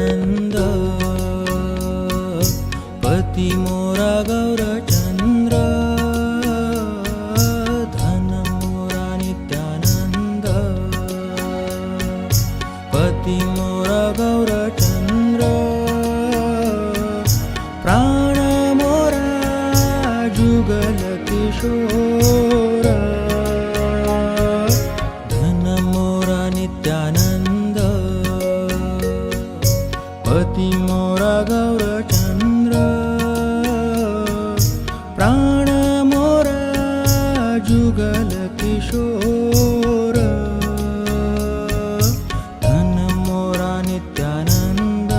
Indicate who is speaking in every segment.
Speaker 1: नित्यानंद पती मोरा गौरचंद्र धन मोरा नित्यानंद पती मोरा गौरचंद्र प्राण मोरा जुगल किशोर धन मोरा नित्यानंद पती मोरा गौरचंद्र प्राण मोरा जुगल किशोर धन मोरा नित्यानंद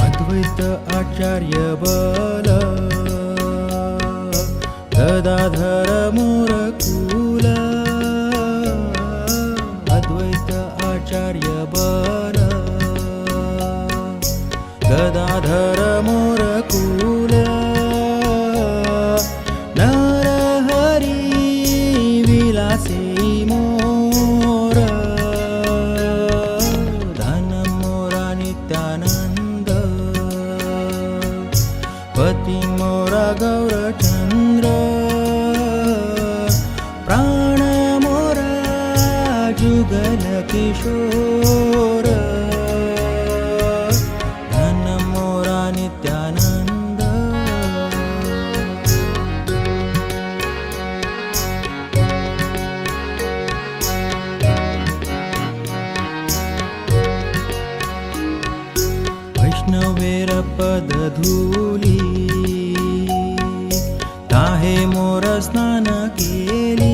Speaker 1: अद्वैत आचार्य बल गदाधर मोर कुल अद्वैत आचार्य बल गदाधर मोर कुल नर हरी विलासी मोर धन मोरा नित्यानंद पति मोरा गौरचंद्र प्राण मोरा जुगल किशोर धन मोरा नित्यानंद वैष्णवेर पद धूली ताहे मोर स्नान केली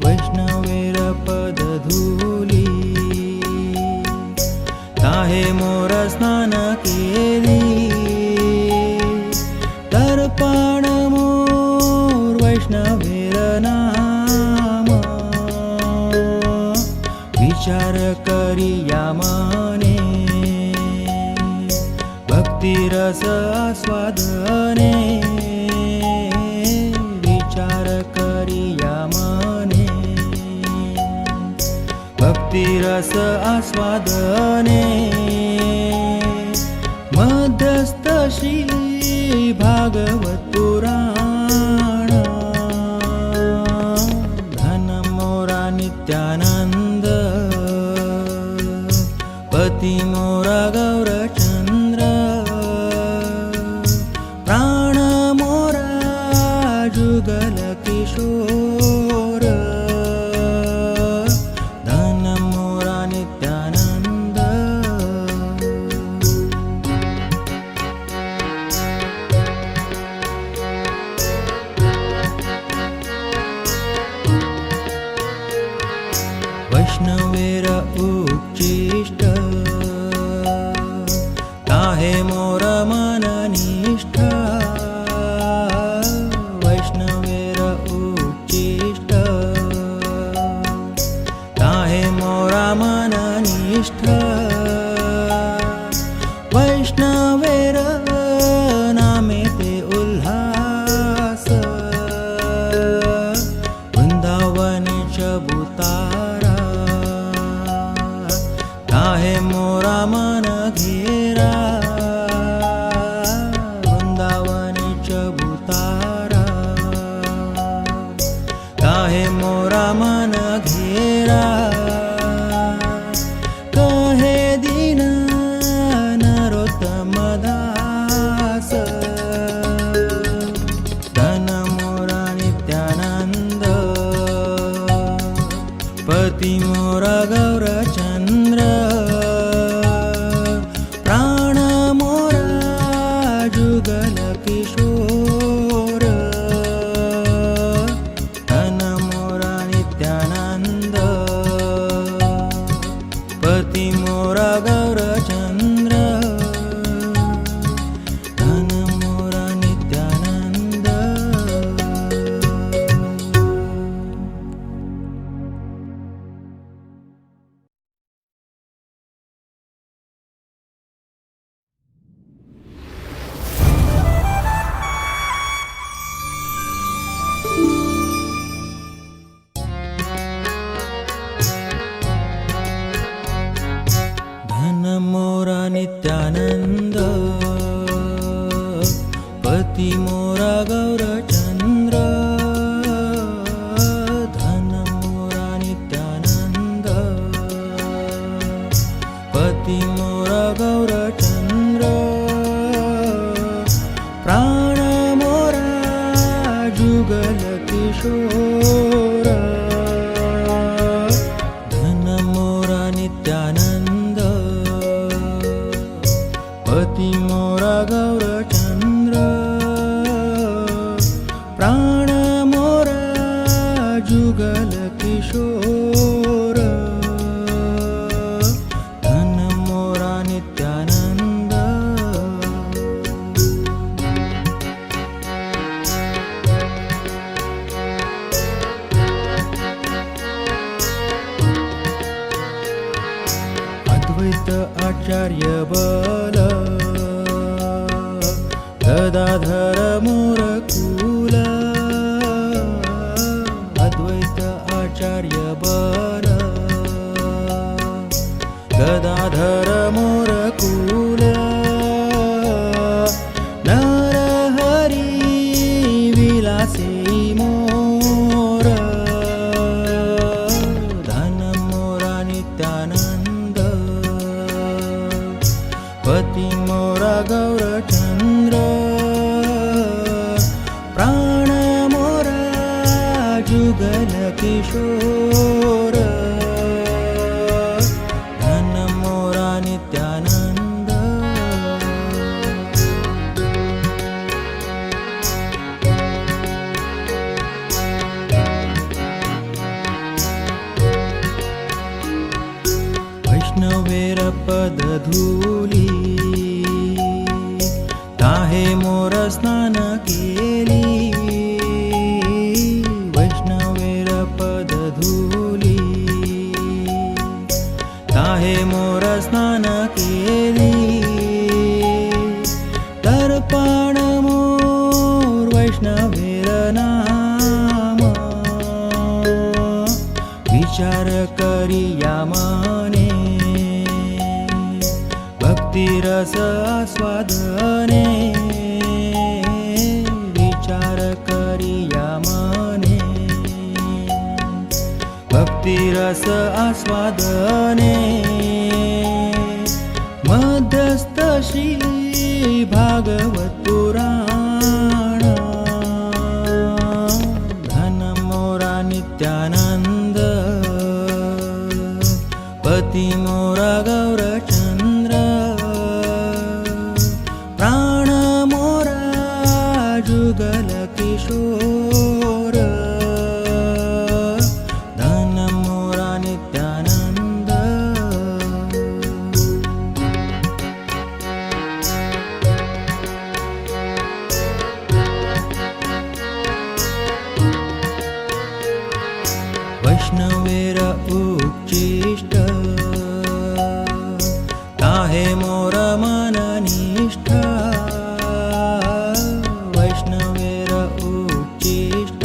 Speaker 1: वैष्णवेर पद धूली ताहे मोर स्नान केली तर्पण मोर वैष्णवेर नाम विचार करिया मने भक्ति रस आस्वादने विचार करिया मने भक्ति रस आस्वादने मध्यस्थ श्री भागवत पुराण धन मोरा नित्यानंद पति मोरा गौरचंद्र प्राण मोरा जुगल किशोर धन मोरा नित्यानंद वैष्णवेर उच्चिष्ट ताहे मोर मन निष्ठा वैष्णवेर उच्चिष्ट ताहे मोरा मन निष्ठा वैष्णवेर नामे ते उल्हास वृंदावने चबुतारा ताहे मोरा मन घेरा वृंदावने चबुतारा ताहे मोरा मन घेरा कहे दीन नरोत्तम दास धन मोरा नित्यानंद पति मोरा गौरचंद्र प्राण मोरा जुगल किशोर धन मोरा नित्यानंद पति मोरा गौरचंद्र धन मोरा नित्यानंद पति मोरा गौरचंद्र धन मोरा नित्यानंद पति मोरा गौरचंद्र प्राण मोरा जुगल किशोर धन मोरा नित्यानंद पति मोरा गौरचंद्र प्राण मोरा जुगल किशोर धन मोरा नित्यानंद अद्वैत आचार्य बल गदाधर मोर कुल अद्वैत आचार्य बल गदाधर मोर कुल नर हरी विलासी मोर धन मोरा नित्यानंद पति मोरा गौरचंद्र प्राण मोरा जुगल किशोर धन मोरा नित्यानंद वैष्णवेर पद धूली ताहे मोर स्नान केली वैष्णवेर पद धूली ताहे मोर स्नान केली तर्पण मोर वैष्णवेर नाम विचार करिया मने भक्ति रस आस्वादने विचार करिया मने भक्ति रस आस्वादने मध्यस्थ श्री भागवत पुराण धन मोरा नित्यानंद पति मोरा गौरचंद्र प्राण मोरा जुगल किशोर धन मोरा नित्यानंद वैष्णवेर उच्चिष्ट ताहे मोर मननिष्ठा वैष्णवेर उच्चिष्ट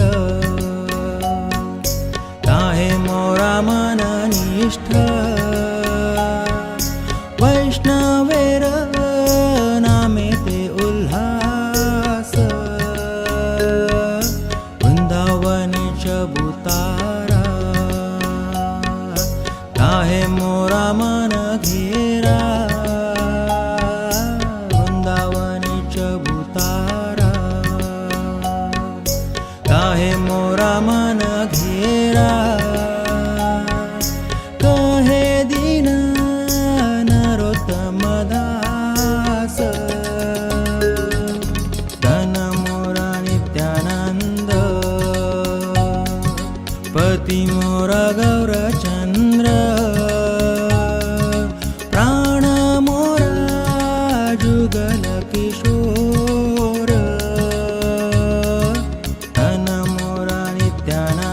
Speaker 1: ताहे मोरा मननिष्ठा वैष्णवेर नामे ते उल्हास वृंदावने चबुतारा ताहे मोरा मन घेरा वृंदावने चबुतारा ताहे मोरा मन घेरा कहे दीन नरोत्तम दास धन मोरा नित्यानंद पति मोरा गौरचंद्र प्राण मोरा जुगल किशोर धन मोरा नित्यानंद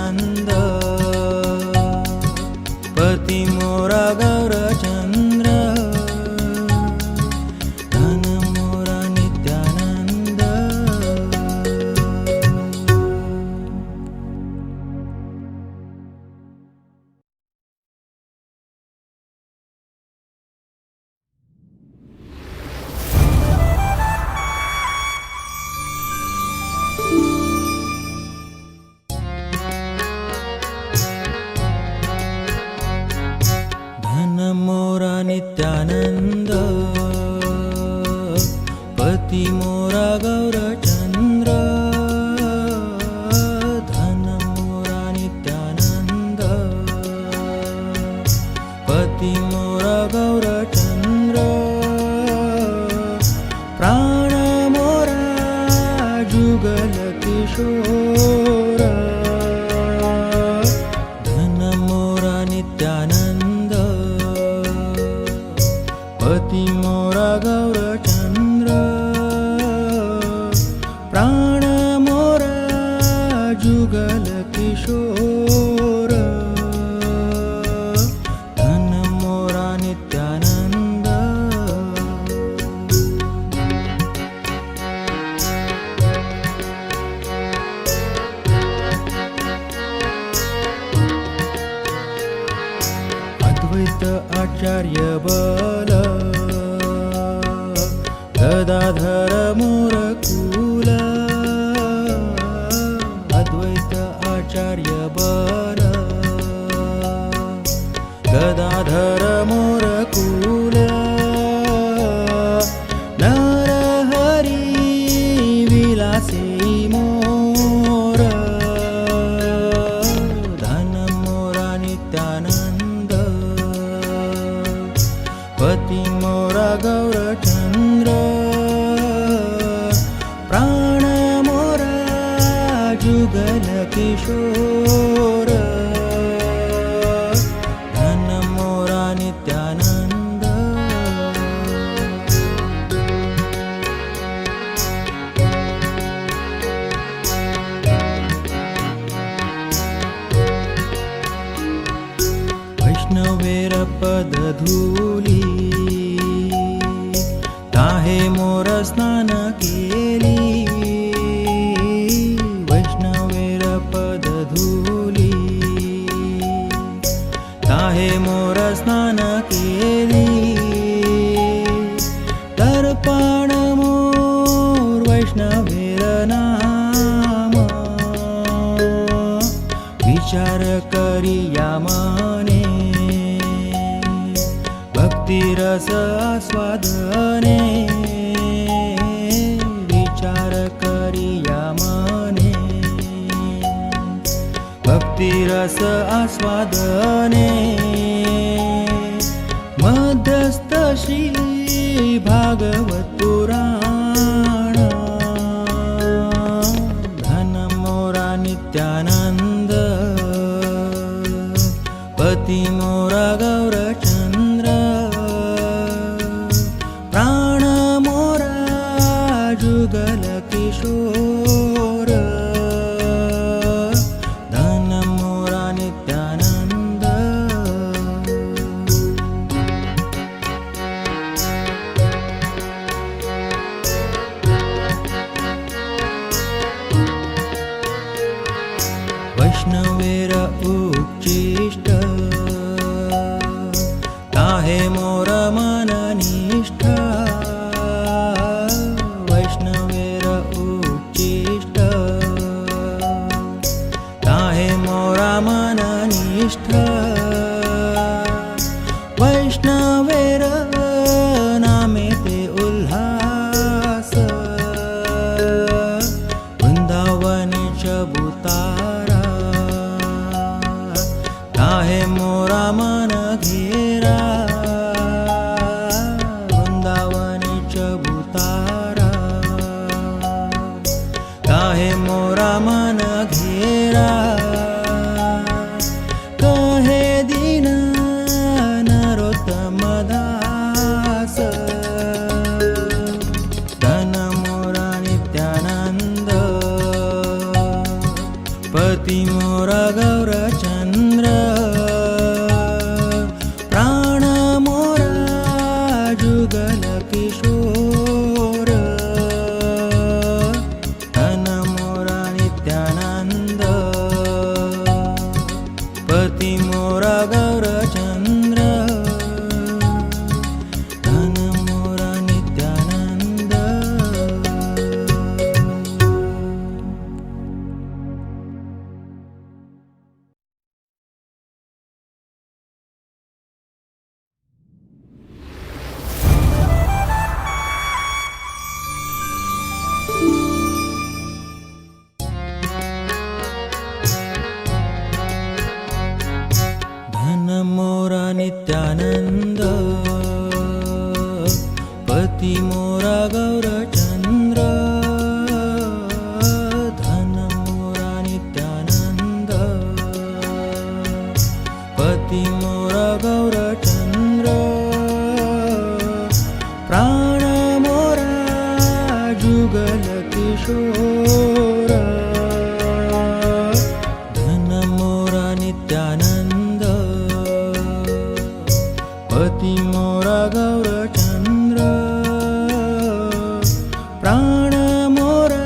Speaker 1: मोरा गौरचंद्र धन मोरा नित्यानंद पती मोरा गौरचंद्र प्राण मोरा जुगल किशोर धन मोरा नित्यानंद पती मोरा गौरचंद्र प्राण मोरा जुगल किशोर धन मोरा नित्यानंद अद्वैत आचार्य बल गदाधर मोर कुल अद्वैत आचार्य बल गदाधर मोर कुल नर हरी विलासी मोर धन मोरा नित्यानंद पति मोरा गौरचंद्र प्राण मोरा जुगल किशोर धन मोरा नित्यानंद वैष्णवेर पद धूली ताहे मोर स्नान केली वैष्णवेर पद धूली ताहे मोर स्नान केली तर्पण मोर वैष्णवेर नाम विचार करिया मने भक्ति रस आस्वादने विचार करिया मने भक्ति रस आस्वादने मध्यस्थ श्री भागवत पुराण धन मोरा नित्यानंद पति मोरा गौरचंद्र प्राण मोरा जुगल किशोर धन मोरा नित्यानंद वैष्णवेर उच्चिष्ट ताहे मोर मननिष्ठा वैष्णवेर उच्चिष्ट ताहे मोरा मननिष्ठा वैष्णवेर नामे ते उल्हास वृंदावने चबुतारा ताहे मोरा मन घेरा वृंदावने चबुतारा ताहे मोरा मन घेरा कहे दीन नरोत्तम दास धन मोरा नित्यानंद पति मोरा गौरचंद्र प्राण मोरा जुगल किशोर धन मोरा नित्यानंद पति मोरा गौरचंद्र धन मोरा नित्यानंद जुगल किशोर धन मोरा नित्यानंद पती मोरा गौरचंद्र प्राण मोरा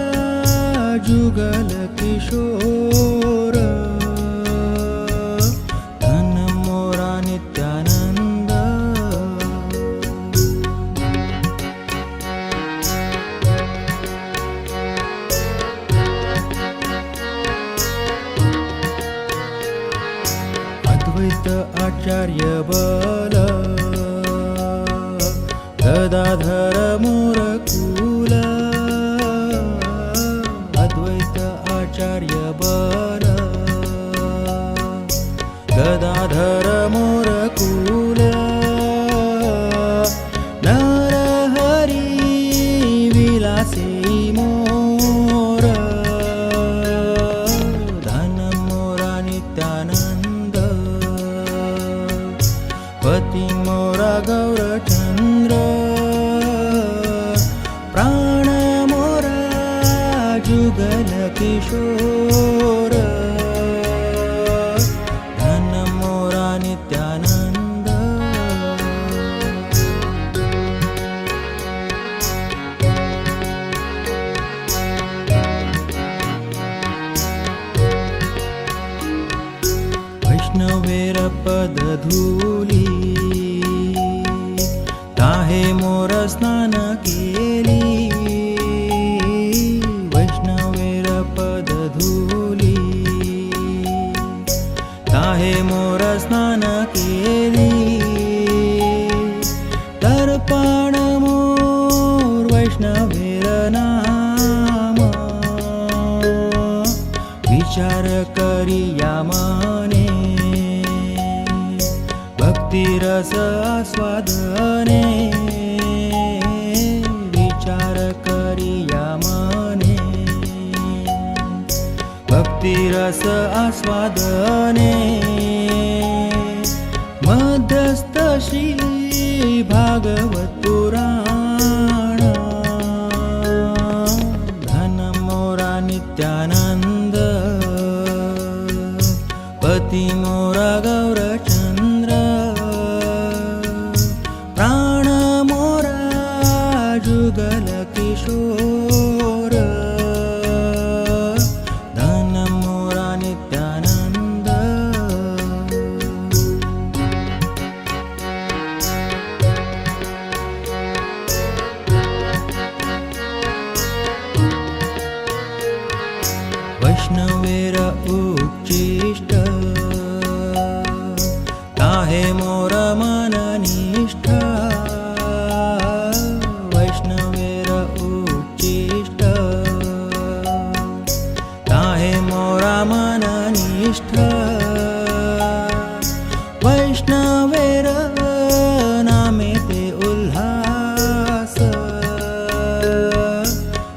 Speaker 1: जुगल किशोर धन मोरा नित्यानंद अद्वैत आचार्य बल गदाधर मोर कुल अद्वैत आचार्य बल गदाधर मोर कुल नर हरी विलासी मोर धन मोरा नित्यानंद पति मोरा गौरचंद्र प्राण मोरा जुगल किशोर धन मोरा नित्यानंद वैष्णवेर पद धूली ताहे मोर स्नान केली वैष्णवेर पद धूली ताहे मोर स्नान केली तर्पण मोर वैष्णवेर नाम विचार करिया मने भक्ति रस आस्वादने विचार करिया मने भक्ति रस आस्वादने मध्यस्थ श्री भागवत पुराण धन मोरा नित्यानंद पति मोरा गौरचंद्र प्राण मोरा जुगल किशोर धन मोरा नित्यानंद वैष्णवेर उच्चिष्ट ताहे मोर मननिष्ठा वैष्णवेर उच्चिष्ट ताहे मोरा मननिष्ठा वैष्णवेर नामे ते उल्हास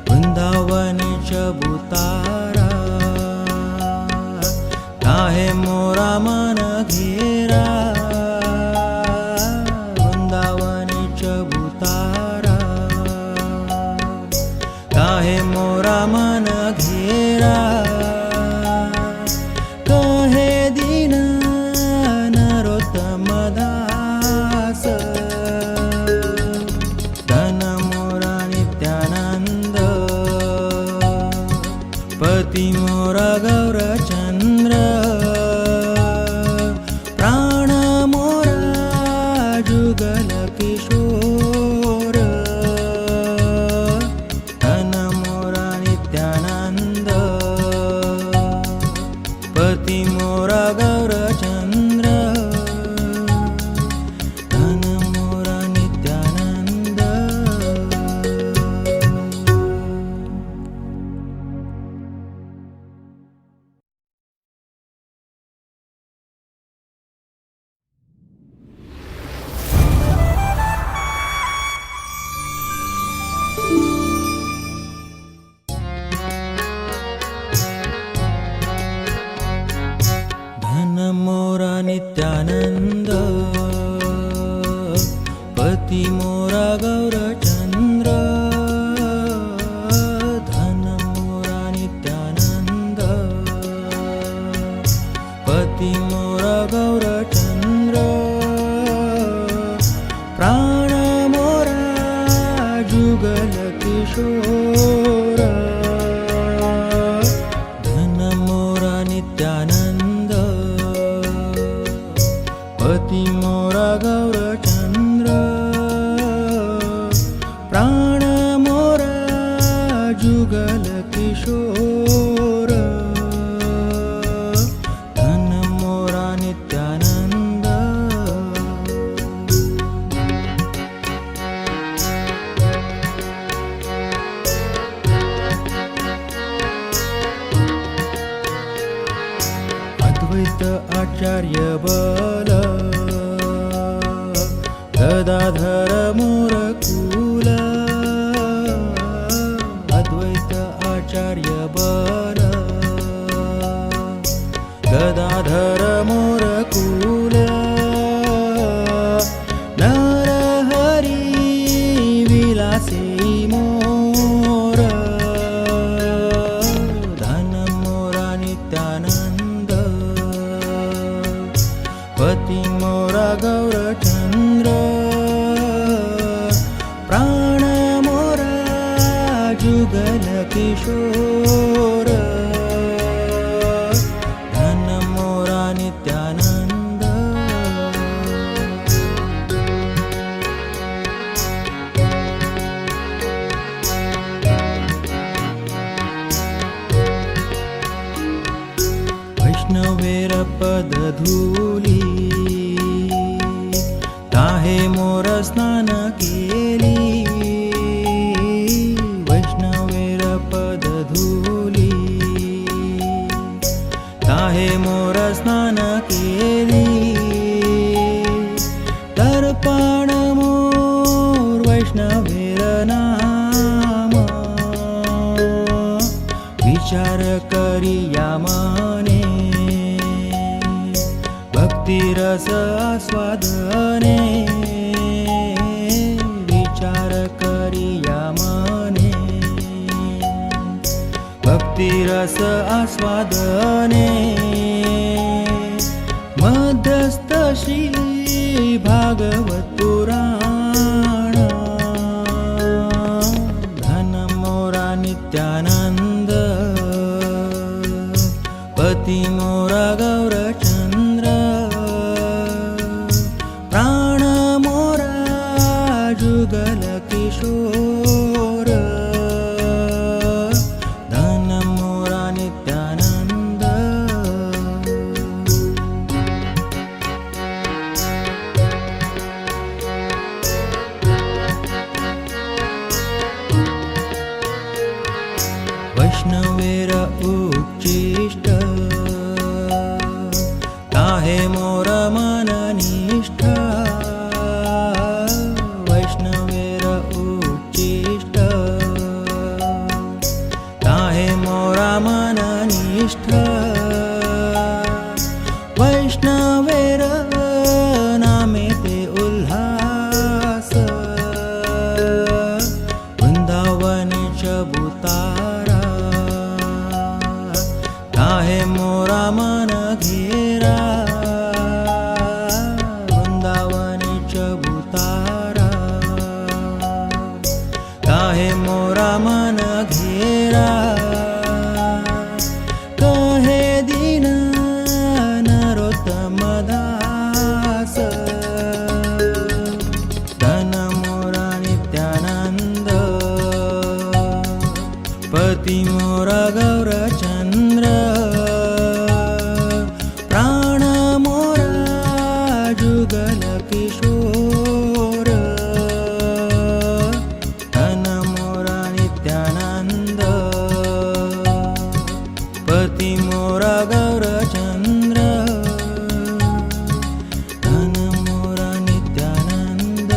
Speaker 1: वृंदावने चबुतारा ताहे मोरा मन घेरा वृंदावने चबुतारा ताहे मोरा मन घेरा कहे दीन नरोत्तम दास धन मोरा नित्यानंद पति मोरा गौरचंद्र प्राण मोरा जुगल किशोर धन मोरा नित्यानंद धन मोरा नित्यानंद पती मोरा गौरचंद्र प्राण मोरा जुगल किशोर धन मोरा नित्यानंद अद्वैत आचार्य बल गदाधर मोर कुल अद्वैत आचार्य बल गदाधर मोर कुल नरहरी विलासी मोर धन मोरा नित्यानंद पति मोरा गौरचंद्र प्राण मोरा जुगल किशोर धन मोरा नित्यानंद वैष्णवेर पद धूली ताहे मोर स्नान केली वैष्णवेर पद धूली ताहे मोर स्नान केली तर्पण मोर वैष्णवेर नाम विचार करिया मने भक्ति रस आस्वादने विचार करिया मने भक्ति रस आस्वादने मध्यस्थ श्री भागवत पुराण धन मोरा नित्यानंद पति मोरा गौरचंद्र प्राण मोरा जुगल किशोर धन मोरा नित्यानंद वैष्णवेर उच्चिष्ट ताहे मोर मननिष्ठ वैष्णवेर उच्चिष्ट ताहे मोरा मननिष्ठ वैष्णवेर नामे ते उल्हास वृंदावने चबुतारा ताहे मोरा मन घेरा वृंदावने चबुतारा ताहे मोरा मन घेरा कहे दीन नरोत्तम दास धन मोरा नित्यानंद पति मोरा गौरचंद्र प्राण मोरा जुगल किशोर धन मोरा नित्यानंद पति मोरा गौरचंद्र धन मोरा नित्यानंद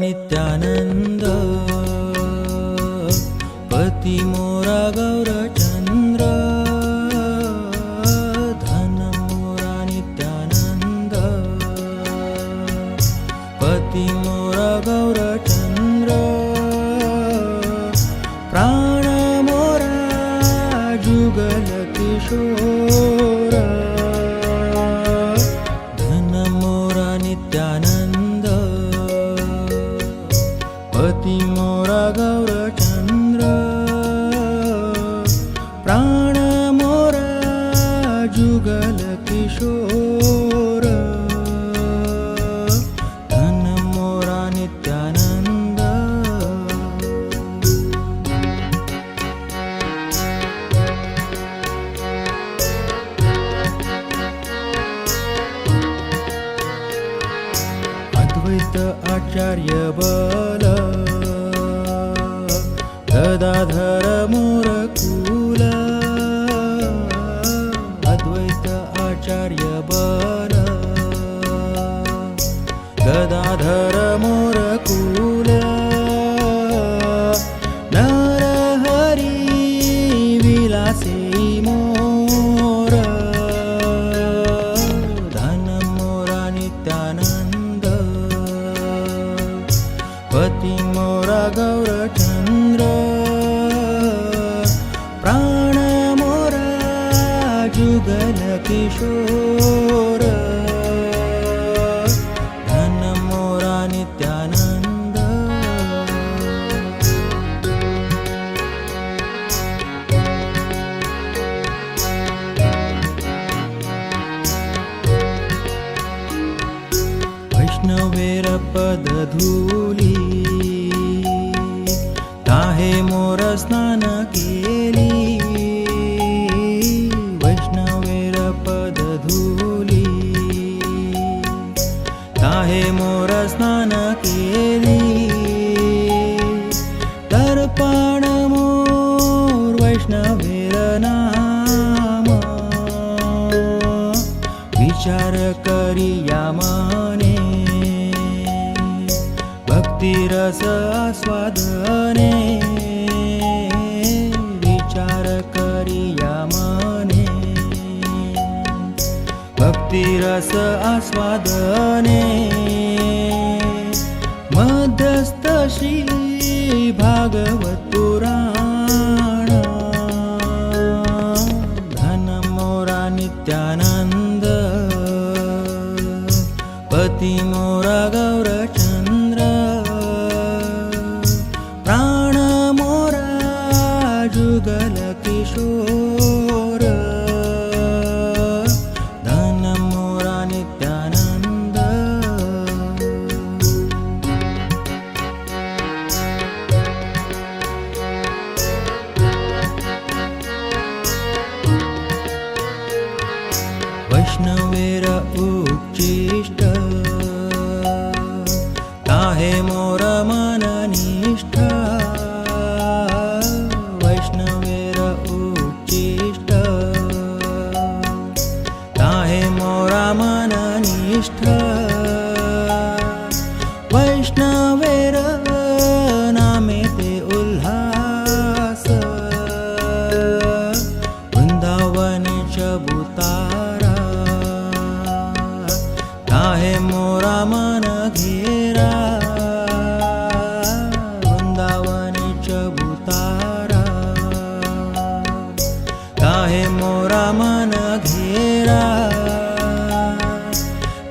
Speaker 1: नित्यानंद पति मोरा गौरचंद्र धन मोरा पति मोरा गौरचंद्र प्राण मोरा जुगल किशोर धन मोरा नित्यानंद पति मोरा गौरचंद्र प्राण मोरा जुगल किशोर धन मोरा नित्यानंद अद्वैत आचार्य बल गदाधर मोर कुल अद्वैत आचार्य बल गदाधर मोर कुल नरहरी विलासी मोर धन मोरा नित्यानंद पति मोरा गौरचंद्र प्राण मोरा जुगल किशोर धन मोरा नित्यानंद वैष्णवेर पद धूली ताहे मोर स्नान केली वैष्णवेर पद धूली ताहे मोर स्नान केली तर्पण मोर वैष्णवेर नाम विचार करिया मने भक्ति रस आस्वादने विचार करिया मने भक्ति रस आस्वादने मध्यस्थ श्री भागवत पुराण धन मोरा नित्यानंद पति मोरा गौरचंद्र प्राण मोरा जुगल किशोर धन मोरा नित्यानंद वैष्णवेर उच्चिष्ट ताहे मोर मननिष्ठ वैष्णवेर उच्चिष्ट ताहे मोरा मननिष्ठ वैष्णवेर नामे ते उल्हास वृंदावने चबुतारा ताहे मोरा मन घेरा वृंदावने चबुतारा ताहे मोरा मन घेरा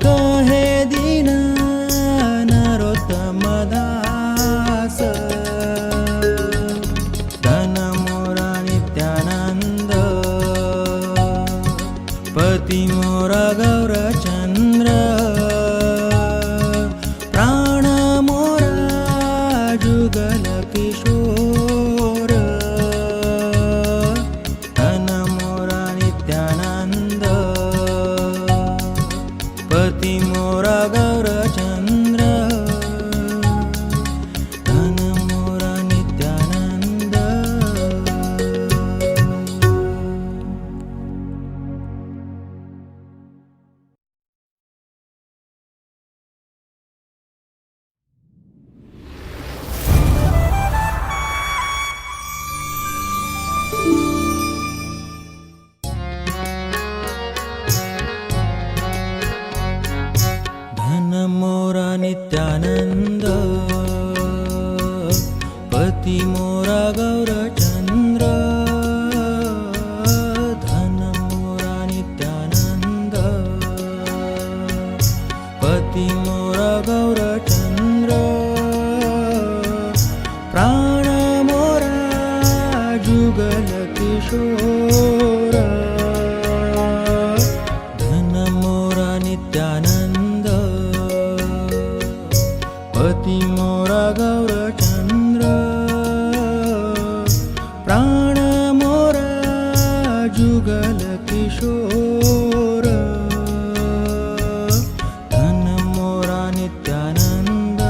Speaker 1: कहे दीन नरोत्तम दास धन मोरा नित्यानंद पति मोरा गौरचंद्र प्राण मोरा जुगल किशोर धन मोरा नित्यानंद पति मोरा गौरचंद्र धन मोरा नित्यानंद नित्यानंद पती मोरा गौरचंद्र धन मोरा नित्यानंद पती मोरा गौरचंद्र प्राण मोरा जुगल किशोर धन मोरा नित्यानंद पती मोरा गौरचंद्र प्राण मोरा जुगल किशोर धन मोरा नित्यानंद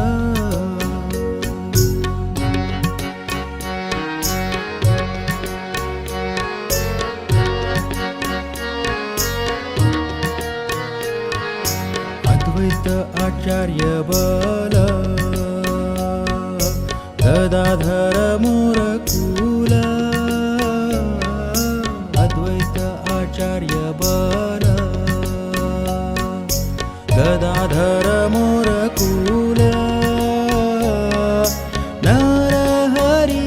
Speaker 1: अद्वैत आचार्य बल गदाधर मोर कुल अद्वैत आचार्य बल गदाधर मोर कुल नर हरी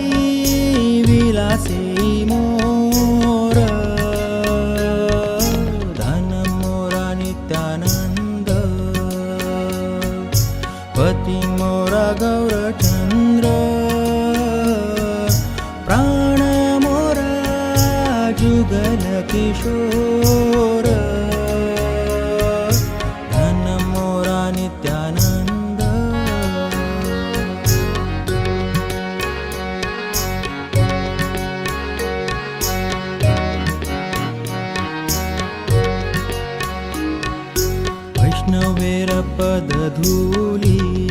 Speaker 1: विलासी मोर धन मोरा नित्यानंद पती मोरा गौरचंद्र प्राण मोरा जुगल किशोर धन मोरा नित्यानंद वैष्णवेर पद धूली